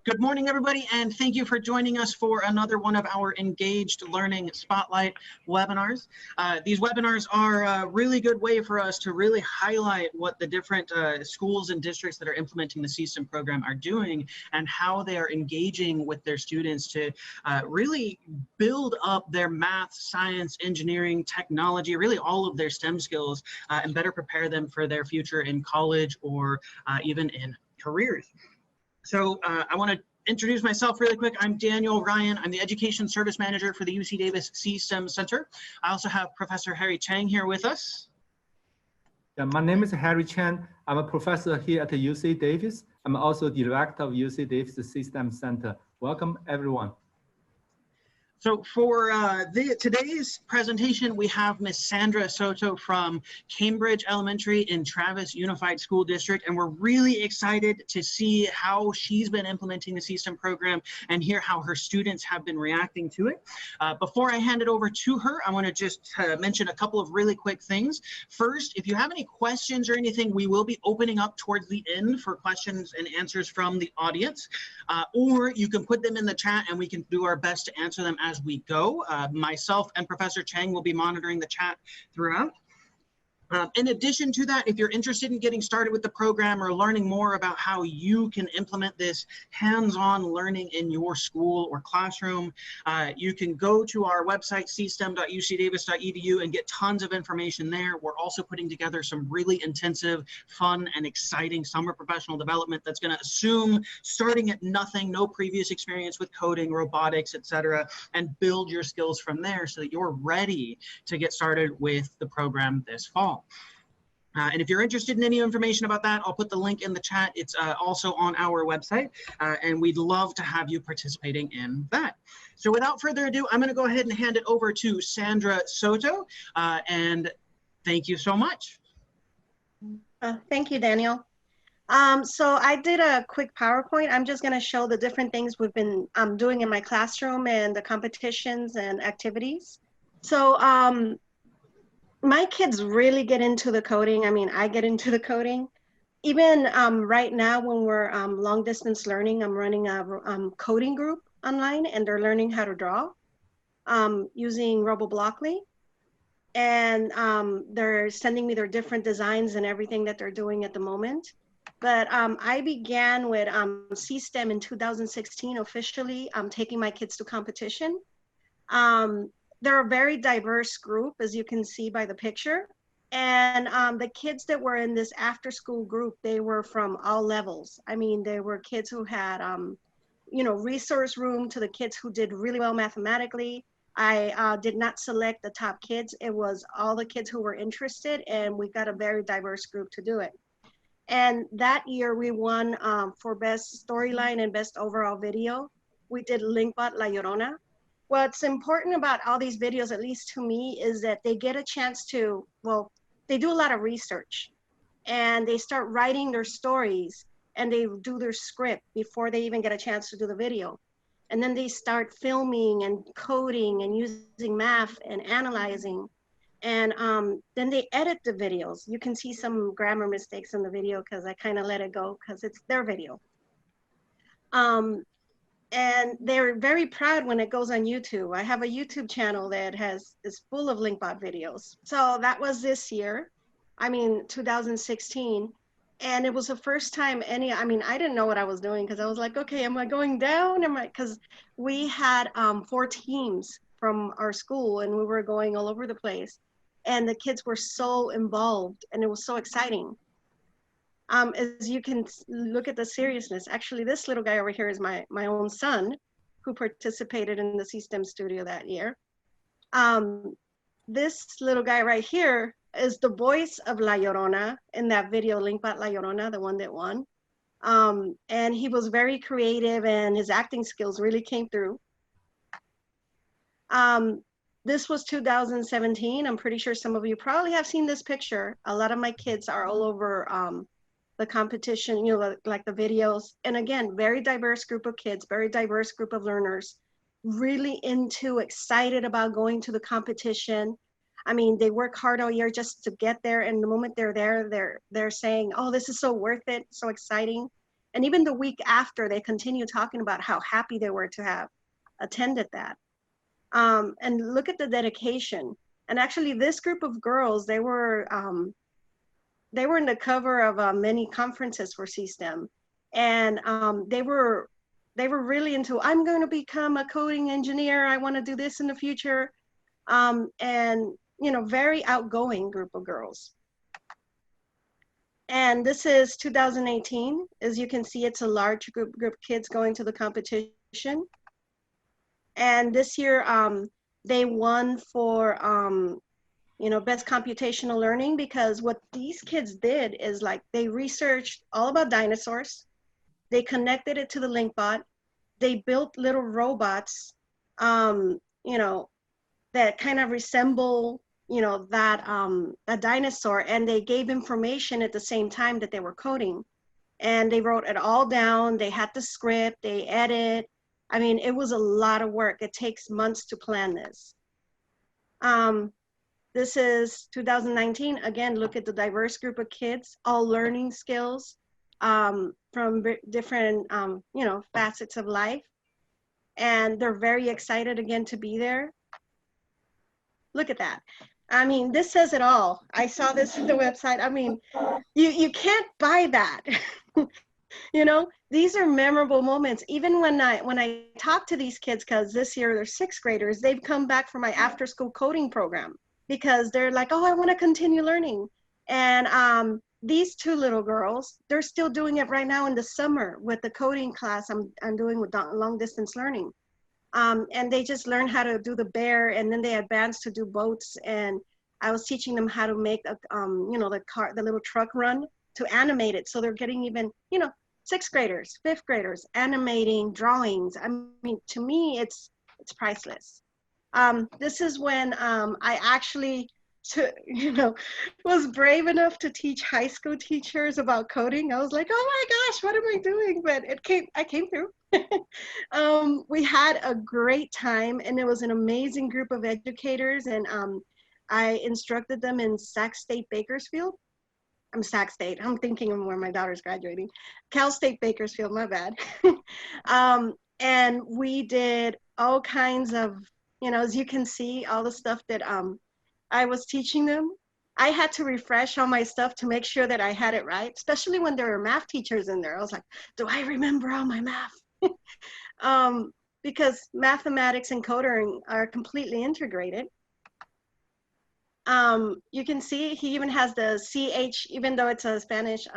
Good morning, everybody, and thank you for joining us for another one of our Engaged Learning Spotlight webinars. These webinars are a really good way for us to really highlight what the different schools and districts that are implementing the CSTEM program are doing and how they are engaging with their students to really build up their math, science, engineering, technology, really all of their STEM skills and better prepare them for their future in college or even in careers. So I want to introduce myself really quick. I'm Daniel Ryan. I'm the Education Service Manager for the UC Davis CSTEM Center. I also have Professor Harry Chang here with us. Yeah, my name is Harry Chang. I'm a professor here at the UC Davis. I'm also the director of UC Davis CSTEM Center. Welcome, everyone. So for today's presentation, we have Miss Sandra Soto from Cambridge Elementary in Travis Unified School District, and we're really excited to see how she's been implementing the CSTEM program and hear how her students have been reacting to it. Before I hand it over to her, I want to just mention a couple of really quick things. First, if you have any questions or anything, we will be opening up towards the end for questions and answers from the audience, or you can put them in the chat and we can do our best to answer them as we go. Myself and Professor Chang will be monitoring the chat throughout. In addition to that, if you're interested in getting started with the program or learning more about how you can implement this hands-on learning in your school or classroom, you can go to our website, cstem.ucdavis.edu, and get tons of information there. We're also putting together some really intensive, fun, and exciting summer professional development that's going to assume starting at nothing, no previous experience with coding, robotics, etc., and build your skills from there so that you're ready to get started with the program this fall. And if you're interested in any information about that, I'll put the link in the chat. It's also on our website, and we'd love to have you participating in that. So without further ado, I'm going to go ahead and hand it over to Sandra Soto, and thank you so much. Thank you, Daniel. So I did a quick PowerPoint. I'm just going to show the different things we've been doing in my classroom and the competitions and activities. So my kids really get into the coding. I mean, I get into the coding. Even right now when we're long distance learning, I'm running a coding group online, and they're learning how to draw using RoboPlay. And they're sending me their different designs and everything that they're doing at the moment. But I began with CSTEM in 2016 officially. I'm taking my kids to competition. They're a very diverse group, as you can see by the picture. And the kids that were in this after school group, they were from all levels. I mean, they were kids who had, you know, resource room to the kids who did really well mathematically. I did not select the top kids. It was all the kids who were interested, and we got a very diverse group to do it. And that year we won for best storyline and best overall video. We did Linkbot La Llorona. What's important about all these videos, at least to me, is that they get a chance to, well, they do a lot of research and they start writing their stories and they do their script before they even get a chance to do the video. And then they start filming and coding and using math and analyzing. And then they edit the videos. You can see some grammar mistakes in the video because I kind of let it go because it's their video. And they're very proud when it goes on YouTube. I have a YouTube channel that is full of Linkbot videos. So that was this year, 2016. And it was the first time I didn't know what I was doing because I was like, okay, am I going down? Because we had 4 teams from our school and we were going all over the place. And the kids were so involved and it was so exciting. As you can look at the seriousness, actually this little guy over here is my own son who participated in the CSTEM studio that year. This little guy right here is the voice of La Llorona in that video, Linkbot La Llorona, the one that won. And he was very creative and his acting skills really came through. This was 2017. I'm pretty sure some of you probably have seen this picture. A lot of my kids are all over the competition, you know, like the videos. And again, very diverse group of kids, very diverse group of learners, really excited about going to the competition. I mean, they work hard all year just to get there. And the moment they're there, they're saying, oh, this is so worth it, so exciting. And even the week after, they continue talking about how happy they were to have attended that. And look at the dedication. And actually, this group of girls, they were in the cover of many conferences for CSTEM, and they were really into, I'm going to become a coding engineer. I want to do this in the future, and very outgoing group of girls. And this is 2018. As you can see, it's a large group of kids going to the competition. And this year, they won for best computational learning, because what these kids did is like they researched all about dinosaurs. They connected it to the LinkBot. They built little robots, that kind of resemble, that dinosaur, and they gave information at the same time that they were coding. And they wrote it all down. They had the script, they edit. I mean, it was a lot of work. It takes months to plan this. This is 2019. Again, look at the diverse group of kids, all learning skills from different, facets of life. And they're very excited again to be there. Look at that. I mean, this says it all. I saw this on the website. I mean, you can't buy that. These are memorable moments. Even when I talk to these kids, because this year they're 6th graders, they've come back for my after school coding program, because they're like, oh, I want to continue learning. And these 2 little girls, they're still doing it right now in the summer with the coding class I'm doing with long distance learning. And they just learn how to do the bear, and then they advance to do boats. And I was teaching them how to make the little truck run, to animate it. So they're getting even, 6th graders, 5th graders, animating drawings. I mean, to me, it's priceless. This is when I actually, was brave enough to teach high school teachers about coding. I was like, oh my gosh, what am I doing? But I came through. We had a great time, and it was an amazing group of educators, and I instructed them in Sac State Bakersfield. I'm Sac State. I'm thinking of where my daughter's graduating. Cal State Bakersfield, my bad. And we did all kinds of, as you can see, all the stuff that I was teaching them. I had to refresh all my stuff to make sure that I had it right, especially when there were math teachers in there. I was like, do I remember all my math? Because mathematics and coding are completely integrated. You can see he even has the CH, even though it's a Spanish,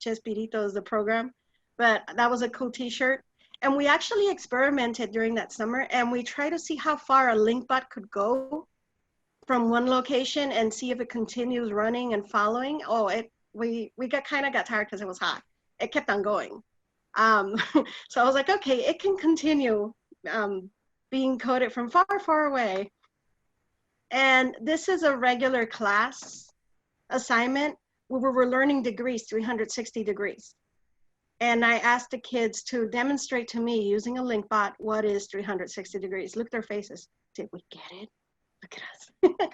Chespirito is the program, but that was a cool t-shirt. And we actually experimented during that summer, and we tried to see how far a LinkBot could go from one location and see if it continues running and following. Oh, we kind of got tired because it was hot. It kept on going. So I was like, okay, it can continue being coded from far, far away. And this is a regular class assignment where we were learning degrees, 360 degrees. And I asked the kids to demonstrate to me using a LinkBot what is 360 degrees. Look at their faces. Did we get it? Look at us.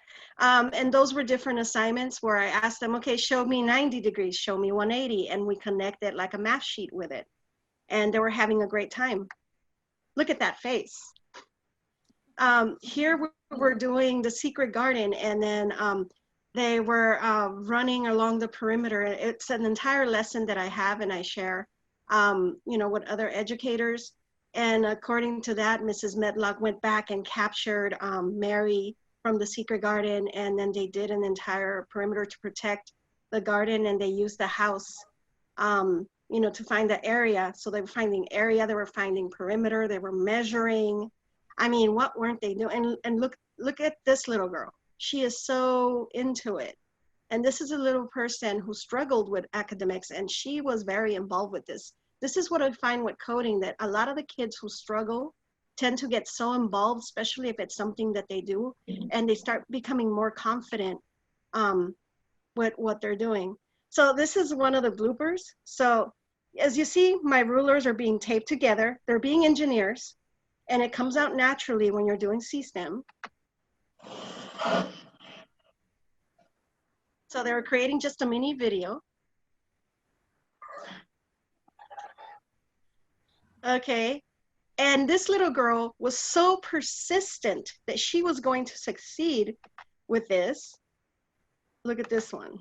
And those were different assignments where I asked them, okay, show me 90 degrees, show me 180. And we connected like a math sheet with it. And they were having a great time. Look at that face. Here we're doing the secret garden, and then they were running along the perimeter. It's an entire lesson that I have and I share, with other educators. And according to that, Mrs. Medlock went back and captured Mary from the secret garden, and then they did an entire perimeter to protect the garden, and they used the house, to find the area. So they were finding area, they were finding perimeter, they were measuring. I mean, what weren't they doing? And look at this little girl. She is so into it. And this is a little person who struggled with academics, and she was very involved with this. This is what I find with coding, that a lot of the kids who struggle tend to get so involved, especially if it's something that they do, and they start becoming more confident with what they're doing. So this is one of the bloopers. So as you see, my rulers are being taped together. They're being engineers, and it comes out naturally when you're doing CSTEM. So they were creating just a mini video. Okay. And this little girl was so persistent that she was going to succeed with this. Look at this one.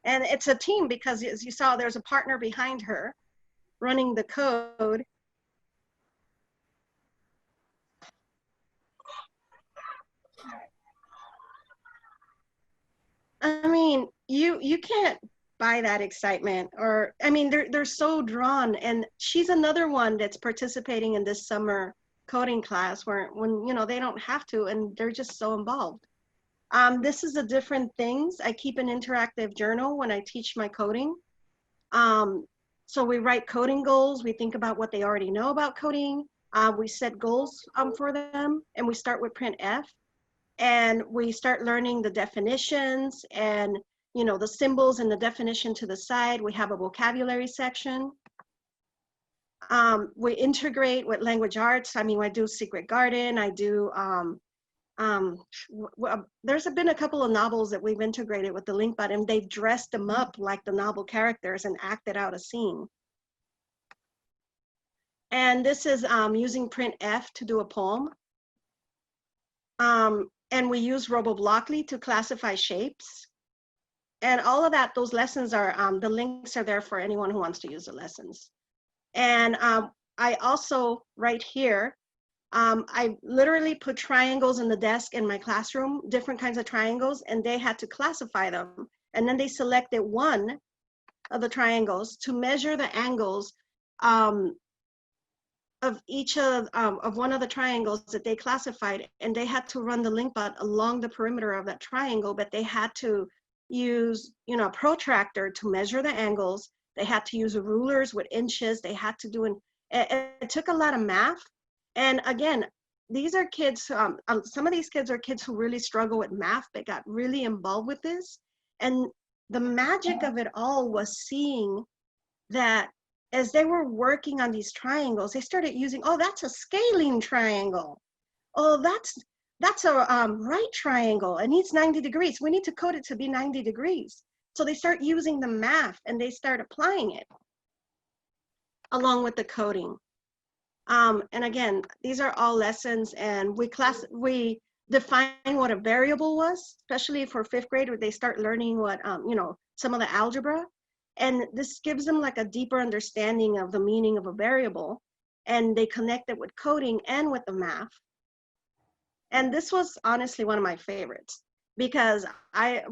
And it's a team because, as you saw, there's a partner behind her running the code. I mean, you can't buy that excitement, or I mean, they're so drawn. And she's another one that's participating in this summer coding class where when they don't have to, and they're just so involved. This is the different things. I keep an interactive journal when I teach my coding. So we write coding goals. We think about what they already know about coding. We set goals for them, and we start with print F. And we start learning the definitions and the symbols and the definition to the side. We have a vocabulary section. We integrate with language arts. I mean, I do Secret Garden. I do there's been a couple of novels that we've integrated with the Linkbot, and they've dressed them up like the novel characters and acted out a scene. And this is using print F to do a poem. And we use RoboBlockly to classify shapes. And all of that, those lessons are, the links are there for anyone who wants to use the lessons. And I also, right here, I literally put triangles in the desk in my classroom, different kinds of triangles, and they had to classify them. And then they selected one of the triangles to measure the angles of each of one of the triangles that they classified, and they had to run the Linkbot along the perimeter of that triangle, but they had to use, a protractor to measure the angles. They had to use rulers with inches. They had to do it took a lot of math. And again, these are kids, some of these kids are kids who really struggle with math. They got really involved with this. And the magic of it all was seeing that as they were working on these triangles, they started using, oh, that's a scaling triangle. Oh, that's a right triangle. It needs 90 degrees. We need to code it to be 90 degrees. So they start using the math and they start applying it along with the coding. And again, these are all lessons, and we define what a variable was, especially for 5th grade, where they start learning what, some of the algebra. And this gives them like a deeper understanding of the meaning of a variable, and they connect it with coding and with the math. And this was honestly one of my favorites because I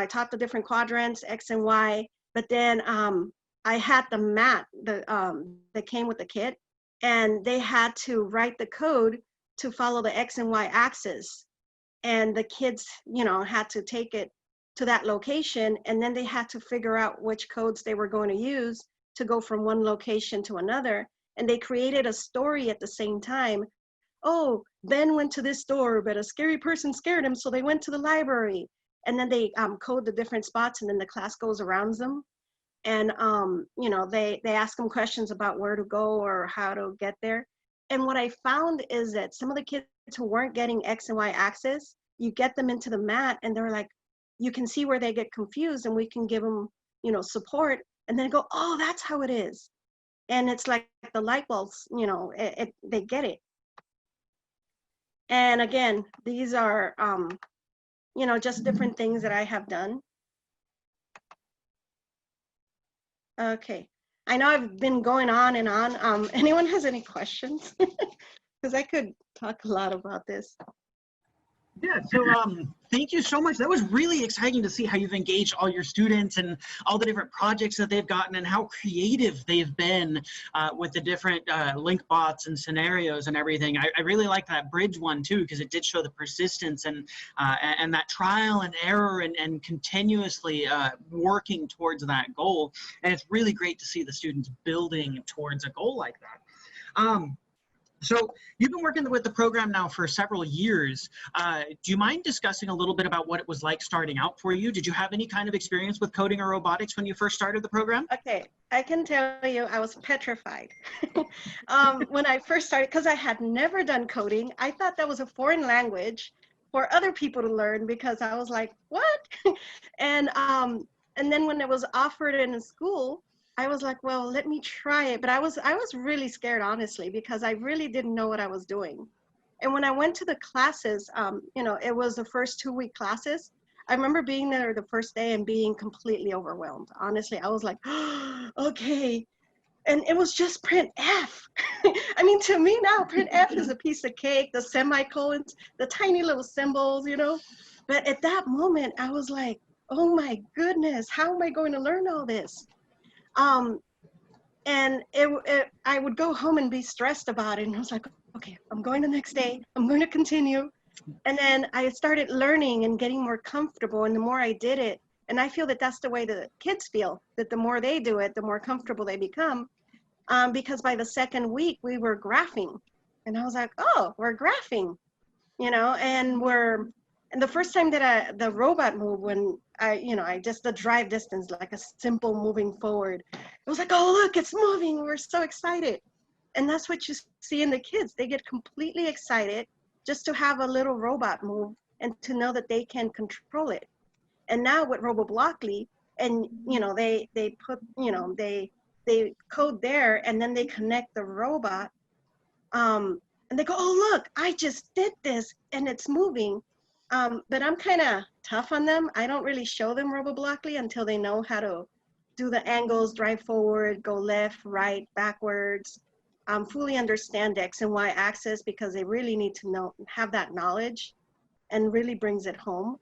taught the different quadrants, X and Y, but then I had the mat that came with the kit, and they had to write the code to follow the X and Y axis. And the kids, had to take it to that location, and then they had to figure out which codes they were going to use to go from one location to another. And they created a story at the same time. Oh, Ben went to this store, but a scary person scared him, so they went to the library. And then they code the different spots, and then the class goes around them. And they ask them questions about where to go or how to get there. And what I found is that some of the kids who weren't getting X and Y axis, you get them into the mat, and they're like, you can see where they get confused, and we can give them, support, and then go, oh, that's how it is. And it's like the light bulbs, they get it. And again, these are, just different things that I have done. Okay, I know I've been going on and on. Anyone has any questions? Because I could talk a lot about this. Yeah, so thank you so much. That was really exciting to see how you've engaged all your students and all the different projects that they've gotten and how creative they've been with the different link bots and scenarios and everything. I really like that bridge one too, because it did show the persistence and that trial and error and continuously working towards that goal. And it's really great to see the students building towards a goal like that. So you've been working with the program now for several years. Do you mind discussing a little bit about what it was like starting out for you? Did you have any kind of experience with coding or robotics when you first started the program? Okay, I can tell you I was petrified. When I first started, because I had never done coding, I thought that was a foreign language for other people to learn, because I was like, what? And then when it was offered in school, I was like, well, let me try it. But I was really scared, honestly, because I really didn't know what I was doing. And when I went to the classes, it was the first 2-week classes. I remember being there the first day and being completely overwhelmed. Honestly, I was like, oh, okay. And it was just print F. I mean, to me now, print F is a piece of cake, the semicolons, the tiny little symbols, But at that moment, I was like, oh my goodness, how am I going to learn all this? And I would go home and be stressed about it. And I was like, okay, I'm going the next day. I'm going to continue. And then I started learning and getting more comfortable. And the more I did it, and I feel that that's the way the kids feel, that the more they do it, the more comfortable they become. Because by the second week, we were graphing. And I was like, oh, we're graphing, and the first time that the robot moved, when I just the drive distance, like a simple moving forward, it was like, oh, look, it's moving. We're so excited. And that's what you see in the kids. They get completely excited just to have a little robot move and to know that they can control it. And now with RoboBlockly, and they put, they code there and then they connect the robot, and they go, oh, look, I just did this and it's moving. But I'm kind of tough on them. I don't really show them RoboBlockly until they know how to do the angles, drive forward, go left, right, backwards, fully understand X and Y axis, because they really need to have that knowledge, and really brings it home.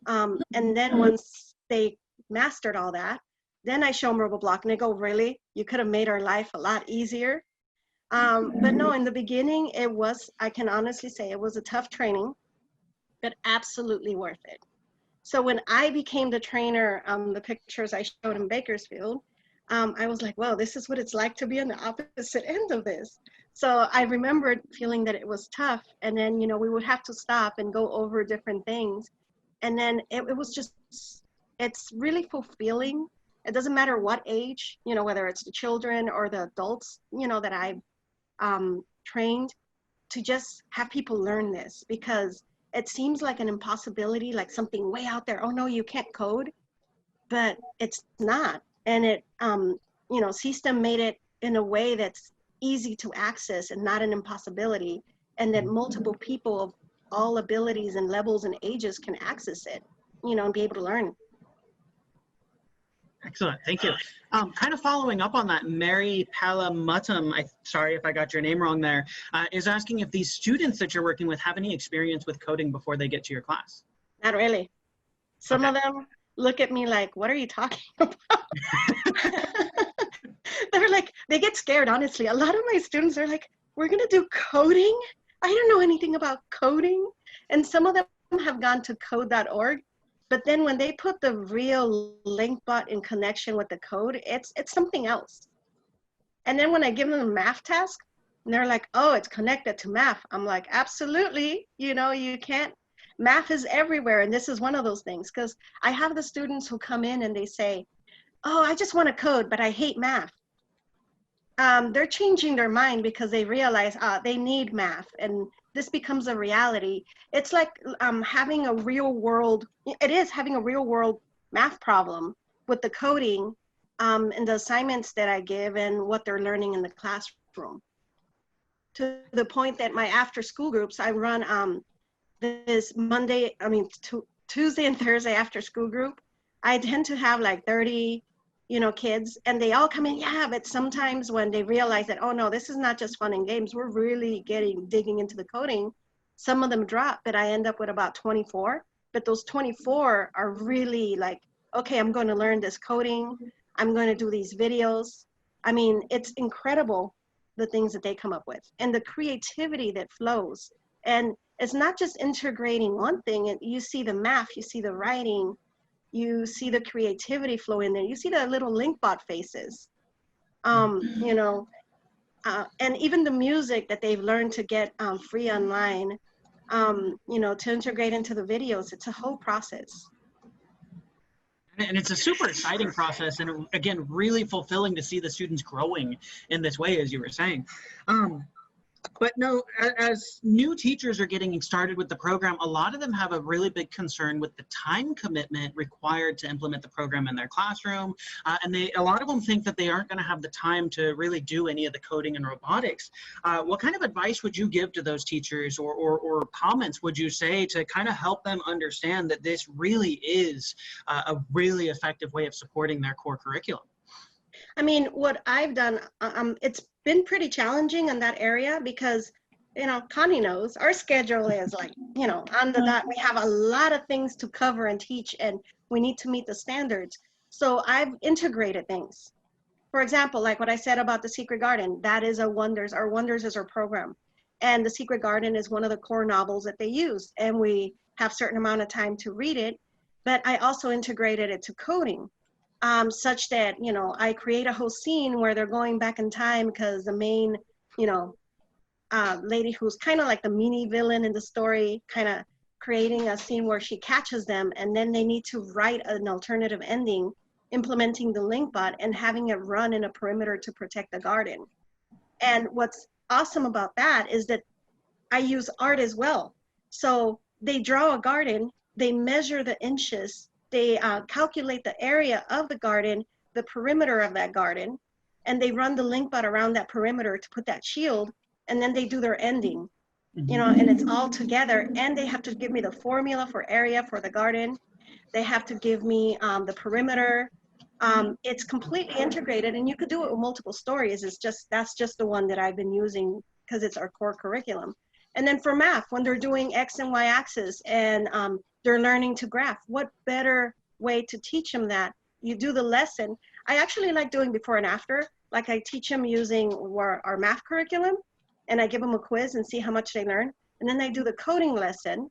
And then once they mastered all that, then I show them RoboBlock and they go, really? You could have made our life a lot easier. But no, in the beginning, I can honestly say it was a tough training, but absolutely worth it. So when I became the trainer, the pictures I showed in Bakersfield, I was like, well, this is what it's like to be on the opposite end of this. So I remembered feeling that it was tough. And then, we would have to stop and go over different things. And then it was just, it's really fulfilling. It doesn't matter what age, whether it's the children or the adults, that I've trained, to just have people learn this, because it seems like an impossibility, like something way out there. Oh no, you can't code, but it's not. And it, System made it in a way that's easy to access and not an impossibility, and that multiple people of all abilities and levels and ages can access it, and be able to learn. Excellent, thank you. Kind of following up on that, Mary Palamutam, sorry if I got your name wrong there, is asking if these students that you're working with have any experience with coding before they get to your class. Not really. Some of them look at me like, what are you talking about? They're like, they get scared, honestly. A lot of my students are like, we're gonna do coding? I don't know anything about coding. And some of them have gone to code.org. But then when they put the real link bot in connection with the code, it's something else. And then when I give them a math task, and they're like, oh, it's connected to math. I'm like, absolutely. You can't, math is everywhere. And this is one of those things, because I have the students who come in and they say, oh, I just want to code, but I hate math. They're changing their mind because they realize they need math, and this becomes a reality. It's like having a real world, it is having a real world math problem with the coding and the assignments that I give and what they're learning in the classroom. To the point that my after school groups, I run this Tuesday and Thursday after school group. I tend to have like 30 kids, and they all come in, yeah, but sometimes when they realize that, oh no, this is not just fun and games, we're really digging into the coding, some of them drop, but I end up with about 24. But those 24 are really like, okay, I'm going to learn this coding, I'm going to do these videos. I mean, it's incredible the things that they come up with and the creativity that flows. And it's not just integrating one thing, you see the math, you see the writing, you see the creativity flow in there. You see the little link bot faces, and even the music that they've learned to get free online, to integrate into the videos. It's a whole process. And it's a super exciting process, and again, really fulfilling to see the students growing in this way, as you were saying. But no, as new teachers are getting started with the program, a lot of them have a really big concern with the time commitment required to implement the program in their classroom. And a lot of them think that they aren't going to have the time to really do any of the coding and robotics. What kind of advice would you give to those teachers, or comments would you say to kind of help them understand that this really is a really effective way of supporting their core curriculum? I mean, what I've done, it's been pretty challenging in that area because, you know, Connie knows our schedule is like, you know, on the dot. We have a lot of things to cover and teach, and we need to meet the standards. So I've integrated things. For example, like what I said about The Secret Garden, that is a Wonders. Our Wonders is our program. And The Secret Garden is one of the core novels that they use. And we have a certain amount of time to read it. But I also integrated it to coding. Such that, you know, I create a whole scene where they're going back in time because the main, you know, lady who's kind of like the mini villain in the story, kind of creating a scene where she catches them, and then they need to write an alternative ending, implementing the link bot and having it run in a perimeter to protect the garden. And what's awesome about that is that I use art as well. So they draw a garden, they measure the inches, they calculate the area of the garden, the perimeter of that garden, and they run the link bot around that perimeter to put that shield, and then they do their ending, you know, and it's all together. And they have to give me the formula for area for the garden. They have to give me the perimeter. It's completely integrated, and you could do it with multiple stories. It's just, that's just the one that I've been using because it's our core curriculum. And then for math, when they're doing X and Y axis and they're learning to graph, what better way to teach them that? You do the lesson. I actually like doing before and after. Like I teach them using our math curriculum, and I give them a quiz and see how much they learn. And then they do the coding lesson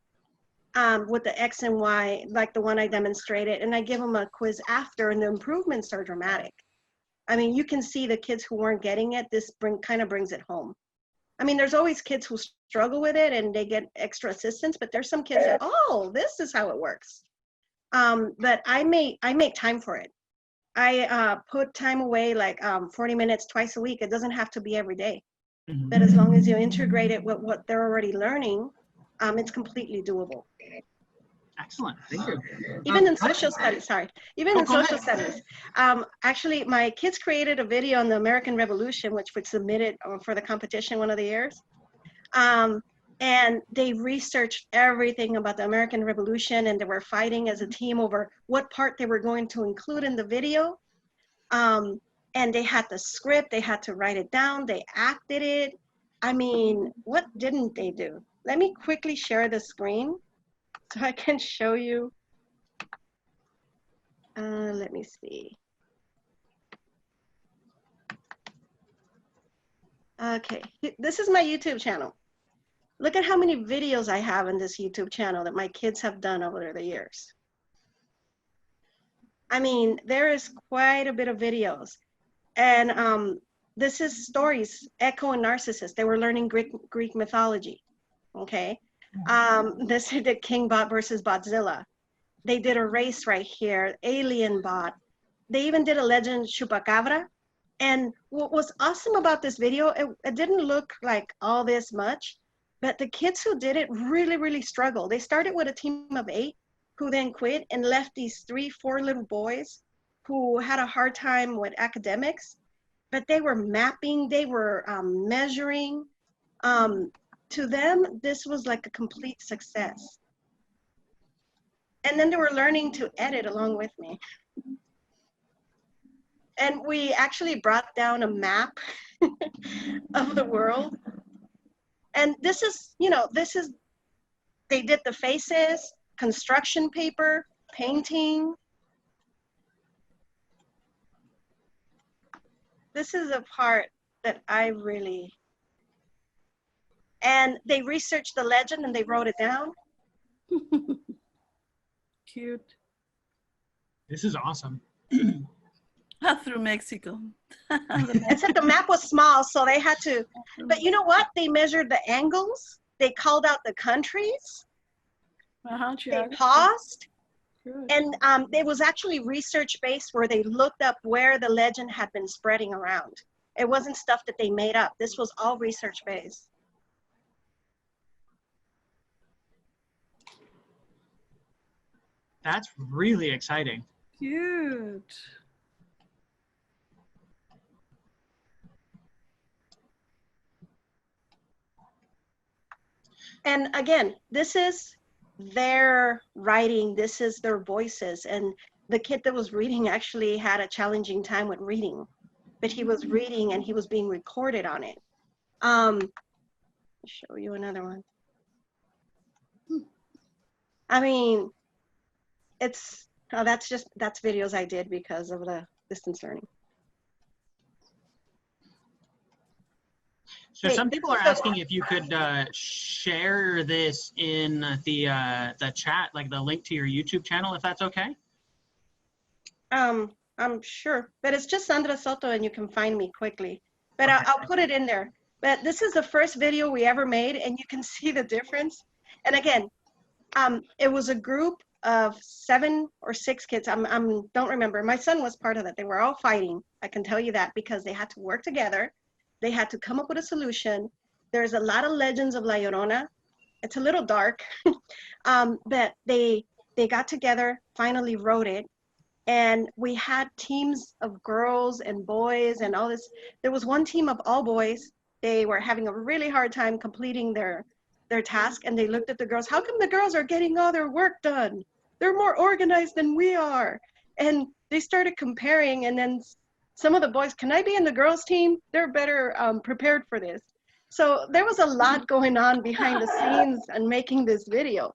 with the X and Y, like the one I demonstrated, and I give them a quiz after, and the improvements are dramatic. I mean, you can see the kids who weren't getting it, this kind of brings it home. I mean, there's always kids who struggle with it and they get extra assistance, but there's some kids that, oh, this is how it works. But I make time for it. I put time away, like 40 minutes twice a week. It doesn't have to be every day. But as long as you integrate it with what they're already learning, it's completely doable. Excellent, thank you. Even in social studies, studies. Actually, my kids created a video on the American Revolution, which was submitted for the competition one of the years. And they researched everything about the American Revolution, and they were fighting as a team over what part they were going to include in the video. And they had the script, they had to write it down, they acted it. I mean, what didn't they do? Let me quickly share the screen so I can show you. Let me see. Okay, this is my YouTube channel. Look at how many videos I have in this YouTube channel that my kids have done over the years. I mean, there is quite a bit of videos. And this is stories, Echo and Narcissus. They were learning Greek mythology, okay? This is the King Bot versus Botzilla. They did a race right here, Alien Bot. They even did a Legend Chupacabra. And what was awesome about this video, it didn't look like all this much, but the kids who did it really, really struggled. They started with a team of 8 who then quit and left these 3-4 little boys who had a hard time with academics, but they were mapping, they were measuring. To them, this was like a complete success. And then they were learning to edit along with me. And we actually brought down a map of the world. And this is, you know, they did the faces, construction paper, painting. This is a part that I really, and they researched the legend and they wrote it down. Cute. This is awesome. Through Mexico. Except the map was small, so they had to, but you know what? They measured the angles. They called out the countries. They paused. Good. And it was actually research-based where they looked up where the legend had been spreading around. It wasn't stuff that they made up. This was all research-based. That's really exciting. Cute. And again, this is their writing, this is their voices. And the kid that was reading actually had a challenging time with reading, but he was reading and he was being recorded on it. I'll show you another one. I mean, it's, oh, that's videos I did because of the distance learning. So Hey, some people are asking if you could share this in the chat, like the link to your YouTube channel, if that's okay. I'm sure, but it's just Sandra Soto and you can find me quickly. But Okay. I'll put it in there. But this is the first video we ever made and you can see the difference. And again, it was a group of 7 or 6 kids. I don't remember. My son was part of that. They were all fighting. I can tell you that because they had to work together. They had to come up with a solution. There's a lot of legends of La Llorona. It's a little dark, but they got together, finally wrote it. And we had teams of girls and boys and all this. There was one team of all boys. They were having a really hard time completing their task. And they looked at the girls. How come the girls are getting all their work done? They're more organized than we are. And they started comparing. And then some of the boys, can I be in the girls' team? They're better prepared for this. So there was a lot going on behind the scenes and making this video.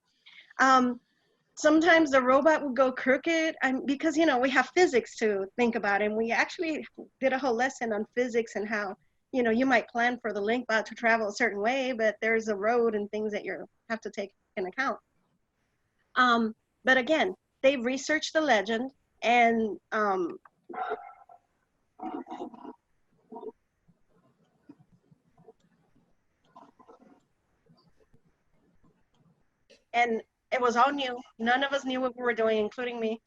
Sometimes the robot would go crooked because, you know, we have physics to think about. And we actually did a whole lesson on physics and how, you know, you might plan for the link bot to travel a certain way, but there's a road and things that you have to take in account. But again, they researched the legend and it was all new. None of us knew what we were doing, including me.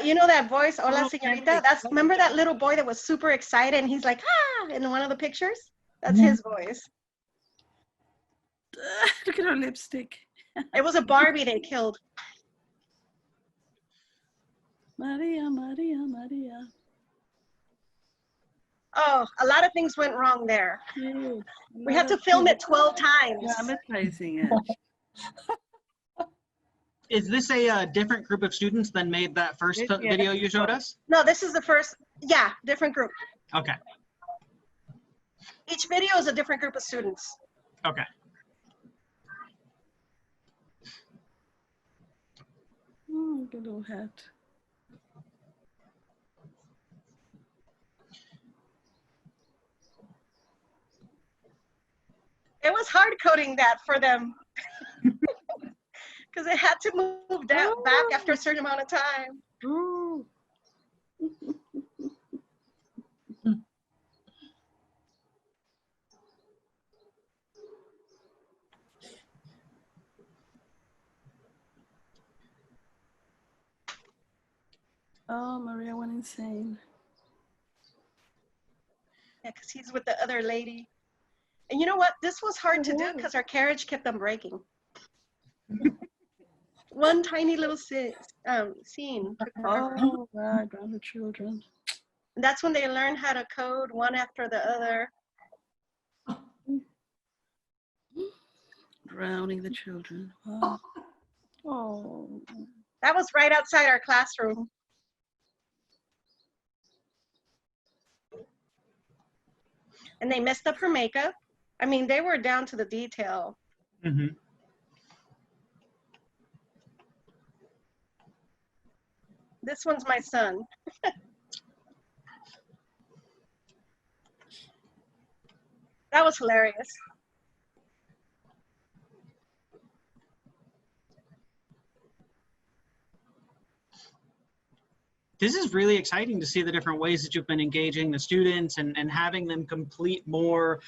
You know that voice, hola señorita? Remember that little boy that was super excited and he's like, ah, in one of the pictures? That's his voice. Look at her lipstick. It was a Barbie they killed. Maria, Maria, Maria. Oh, a lot of things went wrong there. Cute. We had to film it 12 times. Dramatizing it. Is this a different group of students than made that first video you showed us? No, this is the first, yeah, different group. Okay. Each video is a different group of students. Okay. Oh, good little hat. It was hard coding that for them because it had to move down back after a certain amount of time. Ooh. Oh, Maria went insane. Yeah, because he's with the other lady. And you know what? This was hard to do because our carriage kept on breaking. One tiny little scene. Oh, right, around the children. And that's when they learned how to code one after the other. Drowning the children. Oh. Oh. That was right outside our classroom. And they messed up her makeup. I mean, they were down to the detail. Mm-hmm. This one's my son. That was hilarious. This is really exciting to see the different ways that you've been engaging the students and having them complete more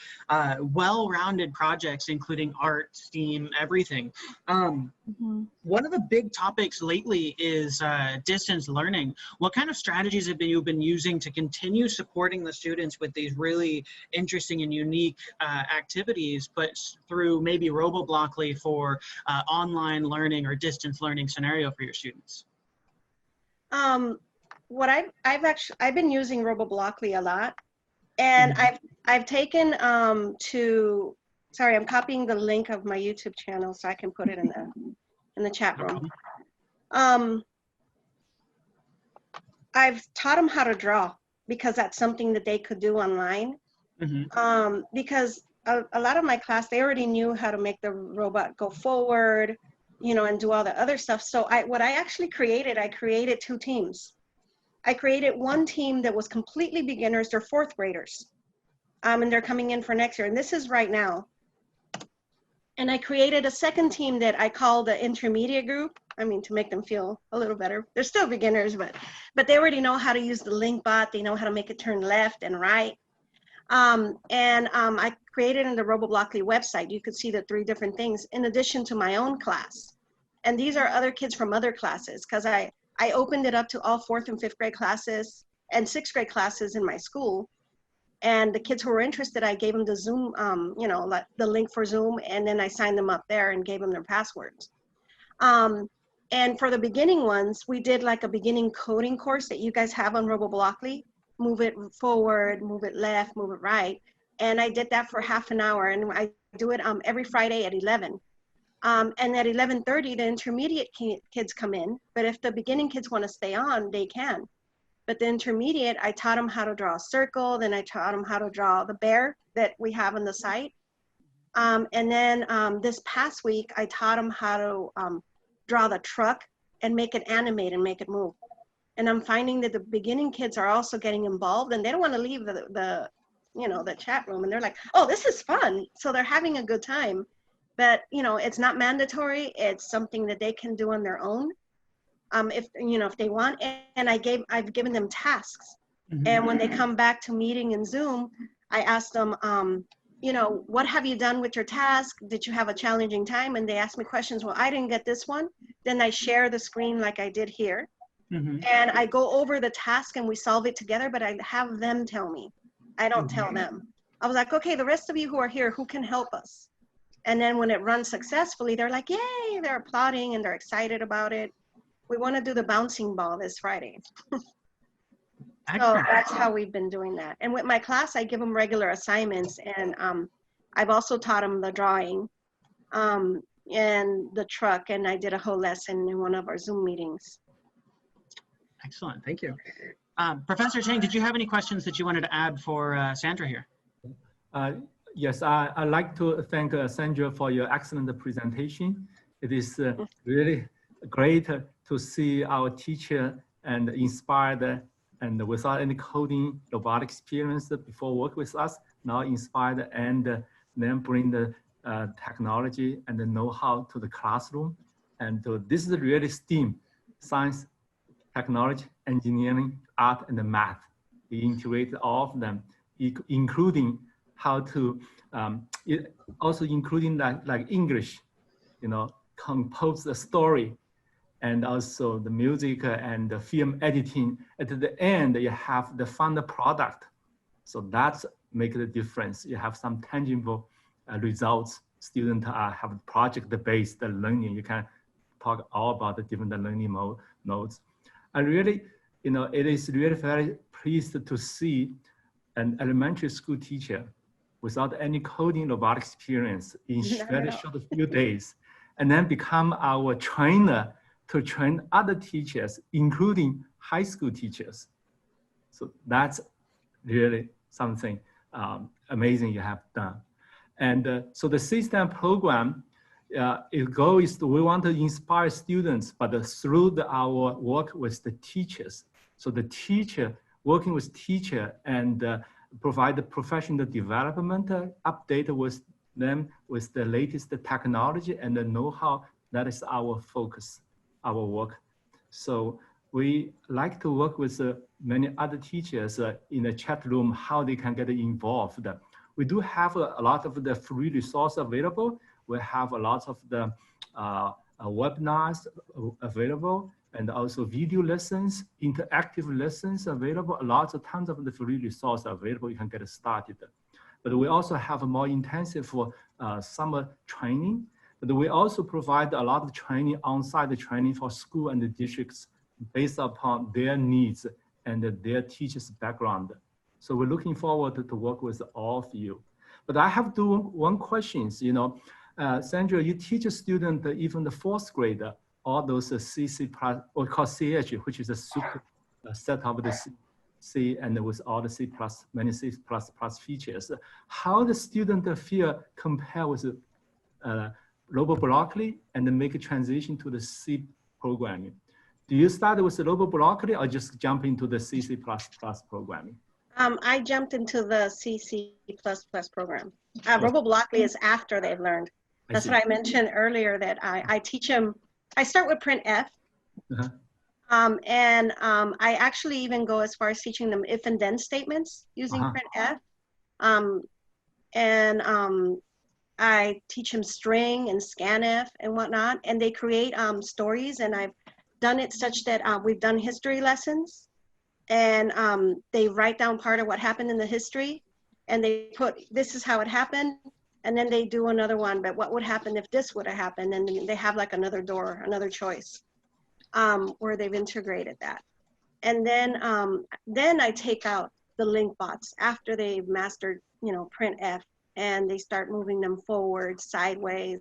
well-rounded projects, including art, STEAM, everything. One of the big topics lately is distance learning. What kind of strategies have you been using to continue supporting the students with these really interesting and unique activities, but through maybe RoboBlockly for online learning or distance learning scenario for your students? What I've been using RoboBlockly a lot, and I've taken sorry, I'm copying the link of my YouTube channel so I can put it in the chat room. I've taught them how to draw because that's something that they could do online. Because a lot of my class, they already knew how to make the robot go forward, you know, and do all the other stuff. So what I actually created, I created 2 teams. I created one team that was completely beginners. They're 4th graders, and they're coming in for next year. And this is right now. And I created a second team that I call the intermediate group. I mean, to make them feel a little better. They're still beginners, but they already know how to use the link bot. They know how to make it turn left and right. I created in the RoboBlockly website, you could see the 3 different things in addition to my own class. And these are other kids from other classes, because I opened it up to all 4th and 5th grade classes and 6th grade classes in my school. And the kids who were interested, I gave them the Zoom, you know, like the link for Zoom, and then I signed them up there and gave them their passwords. And for the beginning ones, we did like a beginning coding course that you guys have on RoboBlockly. Move it forward, move it left, move it right. And I did that for half an hour, and I do it every Friday at 11. And at 11:30, the intermediate kids come in, but if the beginning kids want to stay on, they can. But the intermediate, I taught them how to draw a circle, then I taught them how to draw the bear that we have on the site. And then this past week, I taught them how to draw the truck and make it animate and make it move. And I'm finding that the beginning kids are also getting involved, and they don't want to leave the you know, the chat room, and they're like, oh, this is fun. So they're having a good time. But, you know, it's not mandatory. It's something that they can do on their own, if, you know, if they want. And I've given them tasks. And when they come back to meeting in Zoom, I ask them, you know, what have you done with your task? Did you have a challenging time? And they ask me questions. Well, I didn't get this one. Then I share the screen like I did here. And I go over the task and we solve it together, but I have them tell me. I don't tell them. I was like, okay, the rest of you who are here, who can help us? And then when it runs successfully, they're like, yay, they're applauding and they're excited about it. We want to do the bouncing ball this Friday. So that's how we've been doing that. And with my class, I give them regular assignments, and I've also taught them the drawing and the truck, and I did a whole lesson in one of our Zoom meetings. Excellent, thank you. Professor Chang, did you have any questions that you wanted to add for Sandra here? Yes, I'd like to thank Sandra for your excellent presentation. It is really great to see our teacher and inspired and without any coding robotic experience before work with us, now inspired and then bring the technology and the know-how to the classroom. And this is really STEAM, science, technology, engineering, art, and math. We integrate all of them, including how to, also including like English, you know, compose the story, and also the music and the film editing. At the end, you have the final product. So that's make the difference. You have some tangible results. Students have project-based learning. You can talk all about the different learning modes. I really, you know, it is really very pleased to see an elementary school teacher without any coding robotic experience in very short few days, and then become our trainer to train other teachers, including high school teachers. So that's really something amazing you have done. And so the system program, its goal is we want to inspire students, but through our work with the teachers. So the teacher, working with teacher and provide the professional development, update with them with the latest technology and the know-how. That is our focus, our work. So we like to work with many other teachers in the chat room, how they can get involved. We do have a lot of the free resource available. We have a lot of the webinars available, and also video lessons, interactive lessons available, tons of the free resources available. You can get started. But we also have a more intensive summer training. But we also provide a lot of training, on-site training for school and the districts based upon their needs and their teachers' background. So we're looking forward to work with all of you. But I have one question, Sandra, you teach a student, even the 4th grade, all those CC plus, or called CH, which is a super set of the C and with all the C plus, many C plus features. How the student feel compare with RoboBlockley and then make a transition to the C programming? Do you start with RoboBlockley or just jump into the CC++ programming? I jumped into the CC++ program. RoboBlockley is after they've learned. That's what I mentioned earlier, that I teach them. I start with printf. I actually even go as far as teaching them if and then statements using printf. I teach them string and scanf and whatnot, and they create stories, and I've done it such that we've done history lessons, and they write down part of what happened in the history, and they put, this is how it happened, and then they do another one, but what would happen if this would have happened, and they have like another door, another choice, where they've integrated that. And then I take out the link bots after they've mastered, printf, and they start moving them forward, sideways.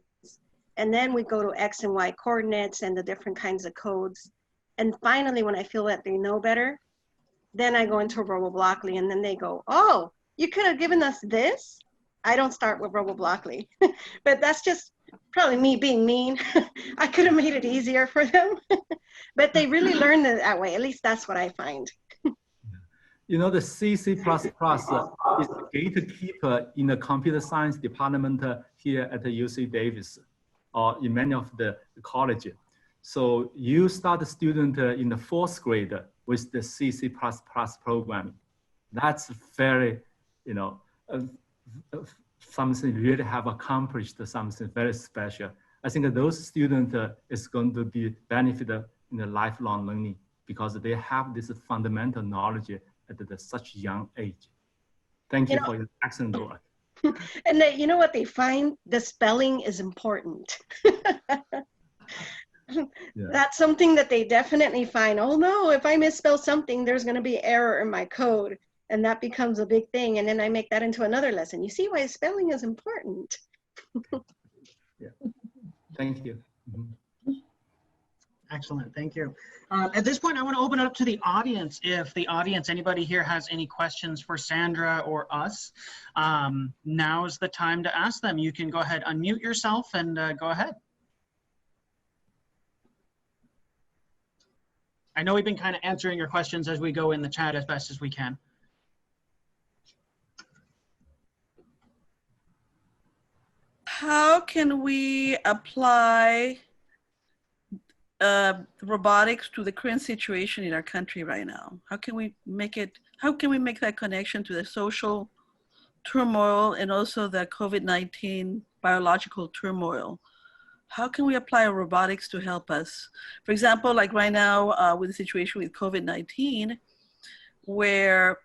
And then we go to X and Y coordinates and the different kinds of codes. And finally, when I feel that they know better, then I go into RoboBlockley, and then they go, oh, you could have given us this? I don't start with RoboBlockley, but that's just probably me being mean. I could have made it easier for them, but they really learn it that way. At least that's what I find. The CC++ is the gatekeeper in the computer science department here at the UC Davis or in many of the college. So you start a student in the 4th grade with the CC++ programming. That's very, something really have accomplished something very special. I think those students is going to be benefit in the lifelong learning because they have this fundamental knowledge at such young age. Thank you for your excellent work. And you know what they find? The spelling is important. Yeah. That's something that they definitely find. Oh no, if I misspell something, there's going to be error in my code. And that becomes a big thing. And then I make that into another lesson. You see why spelling is important. Yeah. Thank you. Excellent, thank you. At this point, I want to open it up to the audience. If the audience, anybody here has any questions for Sandra or us, now's the time to ask them. You can go ahead, unmute yourself and go ahead. I know we've been kind of answering your questions as we go in the chat as best as we can. How can we apply robotics to the current situation in our country right now? How can we make that connection to the social turmoil and also the COVID-19 biological turmoil? How can we apply robotics to help us? For example, like right now with the situation with COVID-19, where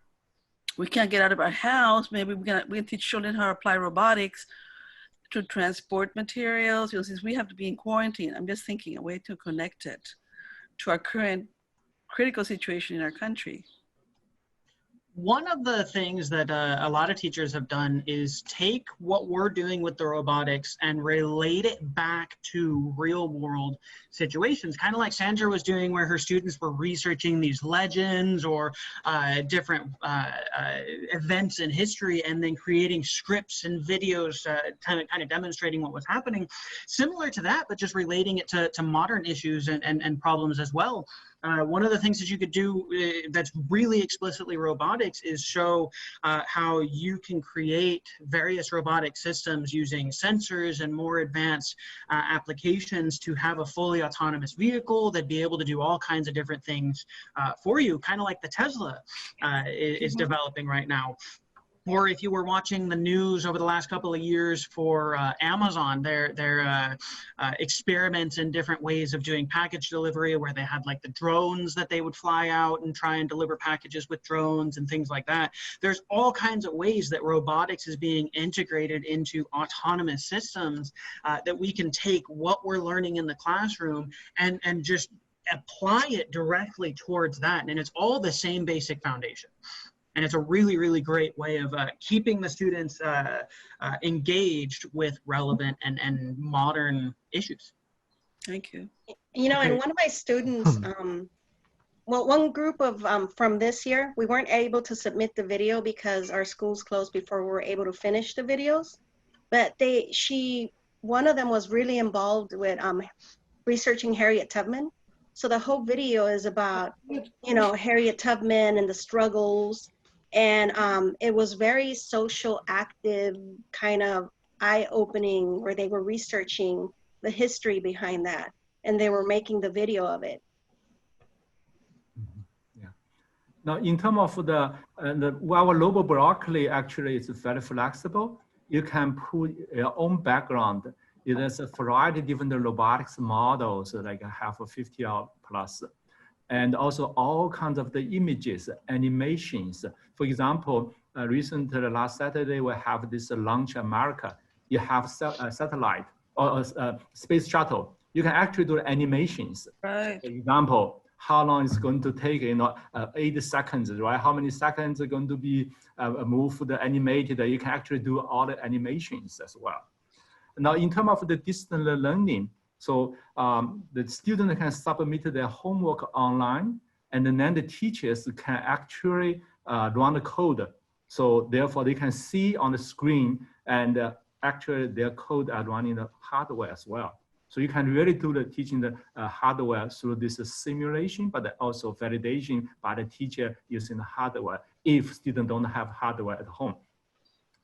we can't get out of our house, maybe we can teach children how to apply robotics to transport materials. Since we have to be in quarantine, I'm just thinking a way to connect it to our current critical situation in our country. One of the things that a lot of teachers have done is take what we're doing with the robotics and relate it back to real world situations, kind of like Sandra was doing where her students were researching these legends or different events in history and then creating scripts and videos kind of demonstrating what was happening. Similar to that, but just relating it to modern issues and problems as well. one of the things that you could do that's really explicitly robotics is show how you can create various robotic systems using sensors and more advanced applications to have a fully autonomous vehicle that'd be able to do all kinds of different things for you, kind of like the Tesla is developing right now. Or if you were watching the news over the last couple of years for Amazon, their experiments in different ways of doing package delivery, where they had like the drones that they would fly out and try and deliver packages with drones and things like that. There's all kinds of ways that robotics is being integrated into autonomous systems that we can take what we're learning in the classroom and just apply it directly towards that. And it's all the same basic foundation. And it's a really, really great way of keeping the students engaged with relevant and modern issues. Thank you. You know, and one of my students, well, one group of from this year, we weren't able to submit the video because our schools closed before we were able to finish the videos. But one of them was really involved with researching Harriet Tubman. So the whole video is about, you know, Harriet Tubman and the struggles. And it was very social, active, kind of eye-opening, where they were researching the history behind that, and they were making the video of it. Yeah. Now, in terms of our RoboBroccoli actually is very flexible. You can put your own background. There's a variety of different robotics models, like I have 50 or plus. And also all kinds of the images, animations. For example, recently, last Saturday, we have this Launch America. You have a satellite or a space shuttle. You can actually do animations. Right. For example, how long it's going to take, 8 seconds, right? How many seconds are going to be moved, animated? You can actually do all the animations as well. Now, in terms of the distance learning, so the student can submit their homework online, and then the teachers can actually run the code. So therefore, they can see on the screen, and actually their code are running the hardware as well. So you can really do the teaching the hardware through this simulation, but also validation by the teacher using the hardware if students don't have hardware at home.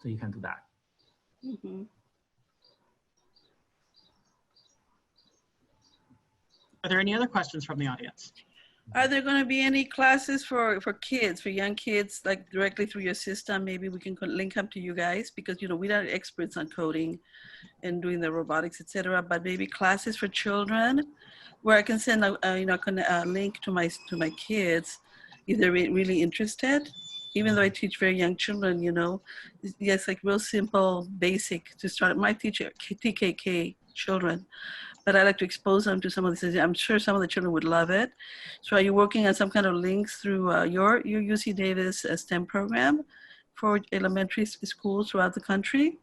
So you can do that. Mm-hmm. Are there any other questions from the audience? Are there going to be any classes for kids, for young kids, like directly through your system? Maybe we can link up to you guys, because, you know, we're not experts on coding and doing the robotics, etc. But maybe classes for children where I can send a link to my kids if they're really interested. Even though I teach very young children, you know, yes, like real simple, basic to start. My teacher, TKK children. But I like to expose them to some of this. I'm sure some of the children would love it. So are you working on some kind of links through your UC Davis STEM program for elementary schools throughout the country?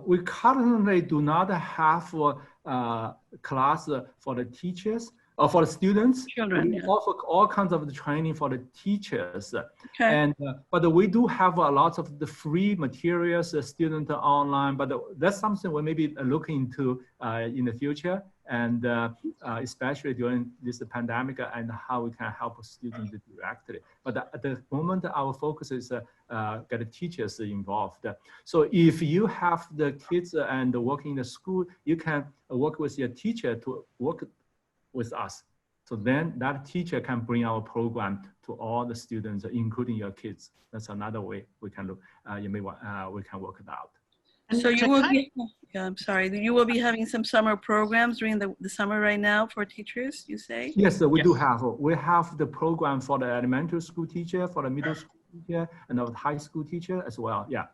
We currently do not have a class for the teachers or for the students. Children, we yeah. offer all kinds of the training for the teachers. Okay. And but we do have a lot of the free materials, student online. But that's something we maybe look into in the future, and especially during this pandemic, and how we can help students directly. But at the moment, our focus is get the teachers involved. So if you have the kids and working in the school, you can work with your teacher to work with us. So then that teacher can bring our program to all the students, including your kids. That's another way we can look. We can work it out. So you will be, yeah, I'm sorry. You will be having some summer programs during the summer right now for teachers, you say? Yes, we do have. We have the program for the elementary school teacher, for the middle school teacher, and the high school teacher as well. Yeah.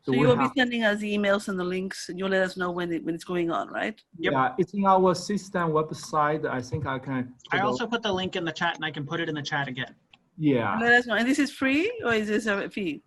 So you will be sending us emails and the links, and you'll let us know when it's going on, right? Yep. Yeah, it's in our system website. I think I can. I also put the link in the chat, and I can put it in the chat again. Yeah. Let us know. And this is free, or is this a fee?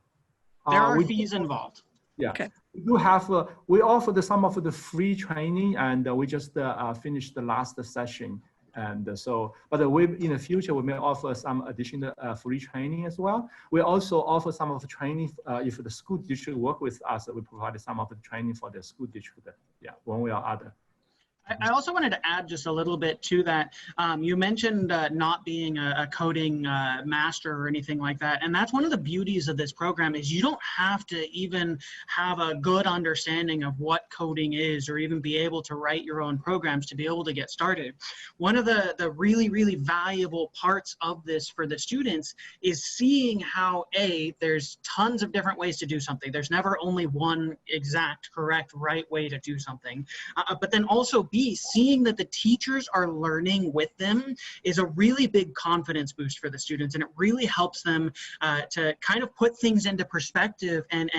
There are fees involved. Yeah. Okay. We do have. We offer some of the free training, and we just finished the last session. And so, but in the future, we may offer some additional free training as well. We also offer some of the training if the school district work with us. We provide some of the training for the school district. Yeah, one way or other. I also wanted to add just a little bit to that. You mentioned not being a coding master or anything like that. And that's one of the beauties of this program is you don't have to even have a good understanding of what coding is or even be able to write your own programs to be able to get started. One of the really, really valuable parts of this for the students is seeing how, there's tons of different ways to do something. There's never only one exact, correct, right way to do something. But then also seeing that the teachers are learning with them is a really big confidence boost for the students, and it really helps them to kind of put things into perspective and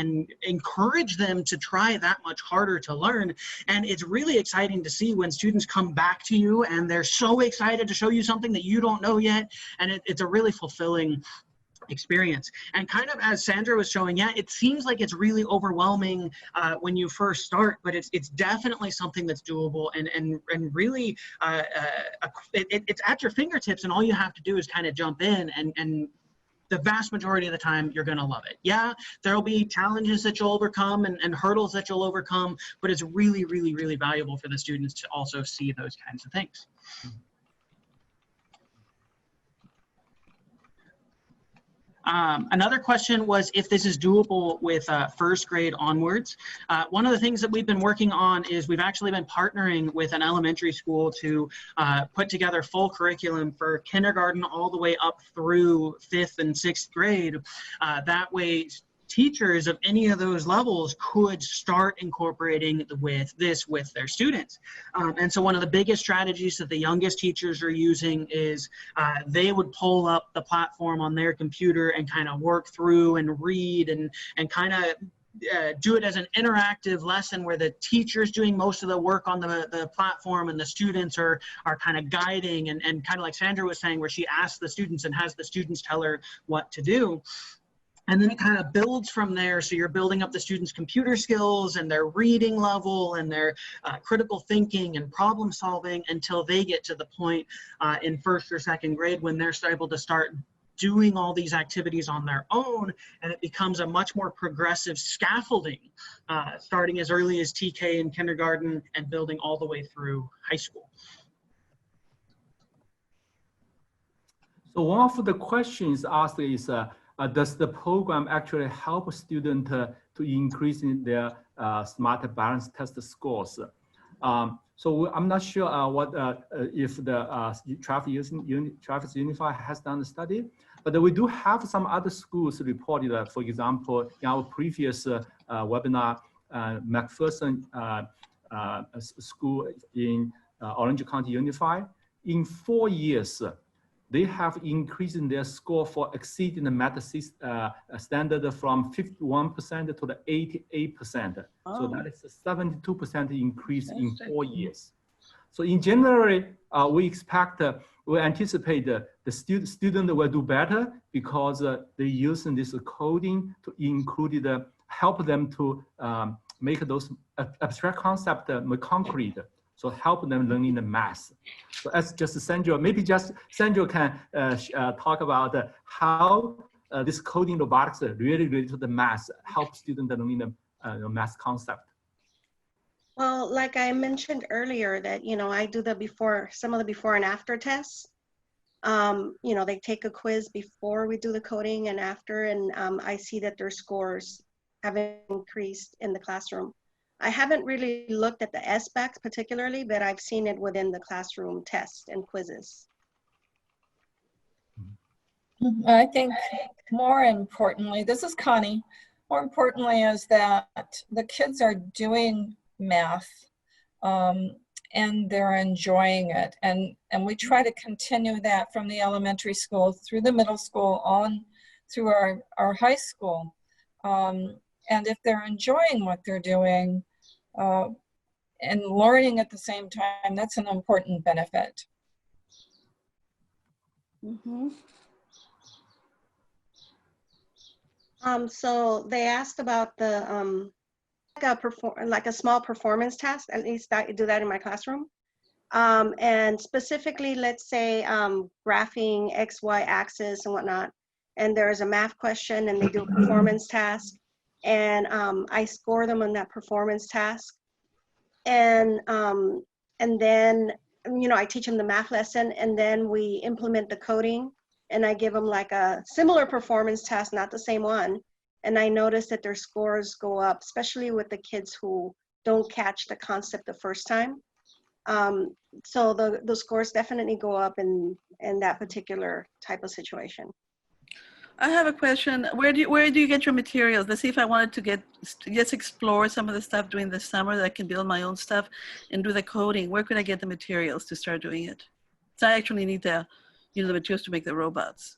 encourage them to try that much harder to learn. And it's really exciting to see when students come back to you and they're so excited to show you something that you don't know yet, and it's a really fulfilling experience. And kind of as Sandra was showing, it seems like it's really overwhelming when you first start, but it's definitely something that's doable and really it's at your fingertips, and all you have to do is kind of jump in, and the vast majority of the time you're going to love it. There'll be challenges that you'll overcome and hurdles that you'll overcome, but it's really, really, really valuable for the students to also see those kinds of things. Another question was if this is doable with first grade onwards. One of the things that we've been working on is we've actually been partnering with an elementary school to put together full curriculum for kindergarten all the way up through 5th and 6th grade. That way, teachers of any of those levels could start incorporating with their students. And so one of the biggest strategies that the youngest teachers are using is they would pull up the platform on their computer and kind of work through and read and kind of do it as an interactive lesson where the teacher's doing most of the work on the platform and the students are kind of guiding and kind of like Sandra was saying, where she asks the students and has the students tell her what to do. And then it kind of builds from there. So you're building up the students' computer skills and their reading level and their critical thinking and problem solving until they get to the point in 1st or 2nd grade when they're able to start doing all these activities on their own, and it becomes a much more progressive scaffolding, starting as early as TK in kindergarten and building all the way through high school. So one of the questions asked is, does the program actually help students to increase in their smart balance test scores? So I'm not sure if the Travis Unified has done the study, but we do have some other schools reported. For example, in our previous webinar, McPherson School in Orange County Unified, in 4 years, they have increased in their score for exceeding the math standard from 51% to the 88%. Oh. So that is a 72% increase in 4 years. So in general, we anticipate the student will do better because they're using this coding to include help them to make those abstract concepts more concrete. So help them learning the math. So as just Sandra, maybe just Sandra can talk about how this coding robotics really related to the math, help students learning the math concept. Well, like I mentioned earlier that, I do some of the before and after tests. They take a quiz before we do the coding and after, and I see that their scores have increased in the classroom. I haven't really looked at the SBACs particularly, but I've seen it within the classroom tests and quizzes. I think more importantly, this is Connie, more importantly is that the kids are doing math and they're enjoying it. And we try to continue that from the elementary school through the middle school on through our high school. And if they're enjoying what they're doing and learning at the same time, that's an important benefit. Mm-hmm. So they asked about the like a small performance task. At least I do that in my classroom. And specifically, let's say graphing X, Y axis and whatnot. And there's a math question and they do a performance task. And I score them on that performance task. And And then, I teach them the math lesson, and then we implement the coding, and I give them like a similar performance test, not the same one. And I notice that their scores go up, especially with the kids who don't catch the concept the first time. So the scores definitely go up in that particular type of situation. I have a question. Where do you get your materials? Let's see, if I wanted to just explore some of the stuff during the summer that I can build my own stuff and do the coding. Where could I get the materials to start doing it? So I actually need the materials to make the robots.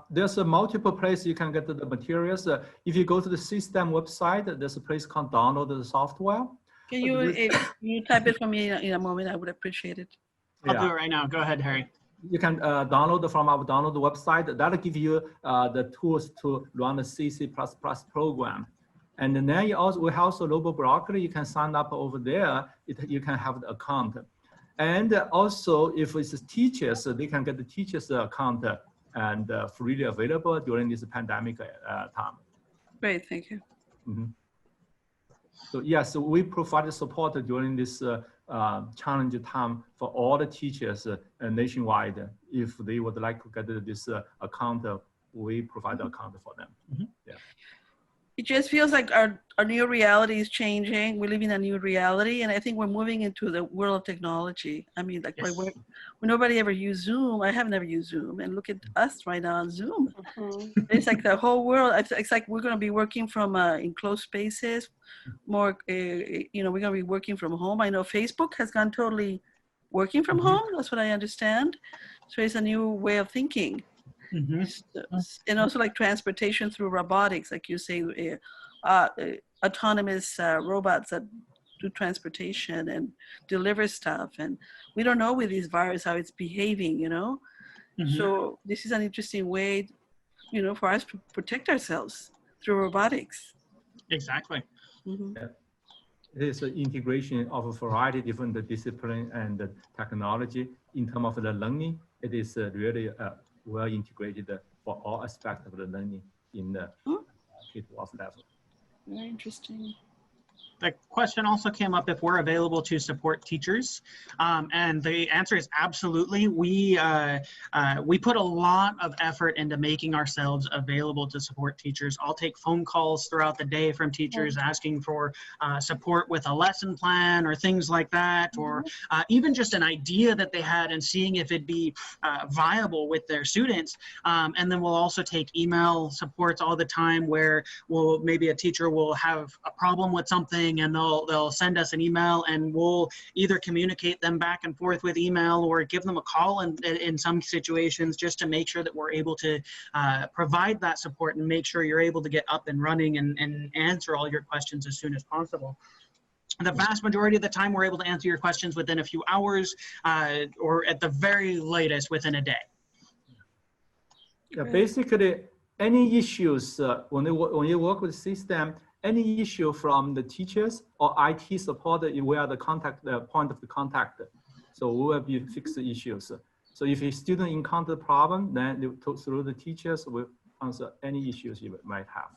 There's a multiple places you can get the materials. If you go to the system website, there's a place called download the software. Can you type it for me in a moment? I would appreciate it. I'll do it right now. Go ahead, Harry. You can download from our download website. That'll give you the tools to run the C++ program. And then we also RoboBroccoli. You can sign up over there. You can have the account. And also, if it's teachers, they can get the teachers account and freely available during this pandemic time. Great, thank you. Mm-hmm. So yes, we provide support during this challenge time for all the teachers nationwide. If they would like to get this account, we provide the account for them. Mm-hmm. Yeah. It just feels like our new reality is changing. We live in a new reality, and I think we're moving into the world of technology. I mean, like yes. When nobody ever used Zoom, I have never used Zoom, and look at us right now on Zoom. Mm-hmm. It's like the whole world. It's like we're going to be working from enclosed spaces. More, we're going to be working from home. I know Facebook has gone totally working from home. That's what I understand. So it's a new way of thinking. Mm-hmm. And also like transportation through robotics, like you say, autonomous robots that do transportation and deliver stuff. And we don't know with this virus how it's behaving, Mm-hmm. So this is an interesting way, for us to protect ourselves through robotics. Exactly. Mm-hmm. Yeah. It is an integration of a variety of different discipline and technology. In terms of the learning, it is really well integrated for all aspects of the learning in the K-12 level. Very interesting. The question also came up if we're available to support teachers, and the answer is absolutely. We put a lot of effort into making ourselves available to support teachers. I'll take phone calls throughout the day from teachers asking for support with a lesson plan or things like that, or even just an idea that they had and seeing if it'd be viable with their students. And then we'll also take email supports all the time where maybe a teacher will have a problem with something and they'll send us an email and we'll either communicate them back and forth with email or give them a call in some situations just to make sure that we're able to provide that support and make sure you're able to get up and running and answer all your questions as soon as possible. The vast majority of the time, we're able to answer your questions within a few hours or at the very latest within a day. Yeah, basically, any issues when you work with system, any issue from the teachers or IT support, we are the point of the contact. So we will be fix the issues. So if a student encounter problem, then through the teachers will answer any issues you might have.